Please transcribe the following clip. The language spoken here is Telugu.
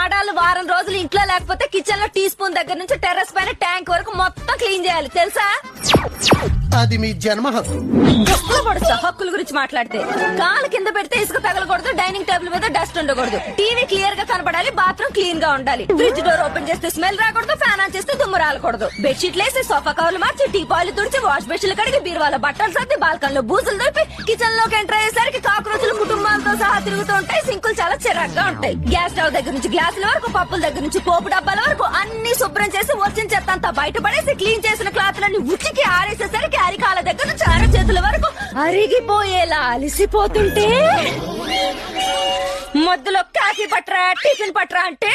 ఆడాలు వారం రోజులు ఇంట్లో లేకపోతే కిచెన్ లో టీ స్పూన్ దగ్గర నుంచి టెర్రస్ పైన ట్యాంక్ వరకు మొత్తం క్లీన్ చేయాలి తెలుసా? అది మీ జన్మ హక్కు. డబ్బులు పడుస్తా హక్కుల గురించి మాట్లాడితే. కాలు కింద పెడితే ఇసుక తగలకూడదు, డైనింగ్ టేబుల్ మీద డస్ట్ ఉండకూడదు, టీవీ క్లియర్ గా కనపడాలి, బాత్రూమ్ క్లీన్ గా ఉండాలి, ఫ్రిడ్జ్ డోర్ ఓపెన్ చేస్తే స్మెల్ రాకూడదు, ఫ్యాన్ ఆన్ చేస్తే దుమ్ము రాలకూడదు, బెడ్షీట్లు వేసి సోఫా కవర్లు మార్చి టీపాయిలు తుడిచి వాష్ బెడ్షీట్లు కడిగి బీరువాల బట్టలు సర్ది బాల్కన్ లో బూజులు దొరికి కిచెన్ లోకి ఎంటర్ అయ్యేసరికి కాక్రోచులు కుటుంబాలతో సహా తిరుగుతూ ఉంటాయి. సింకులు చాలా చిరాగ్గా ఉంటాయి. గ్యాస్ స్టవ్ దగ్గర నుంచి గ్లాసుల వరకు, పప్పుల దగ్గర నుంచి పోపు డబ్బాల వరకు అన్ని శుభ్రం చేసి వచ్చిన చెత్త అంతా బయటపడేసి క్లీన్ చేసిన క్లాత్లన్నీ ఉచికి ఆరేసేసరికి అరికాల దగ్గర నుంచి అరచేతుల వరకు అరిగిపోయేలా అలిసిపోతుంటే మధ్యలో కాఫీ పట్రా టిఫిన్ పట్రా అంటే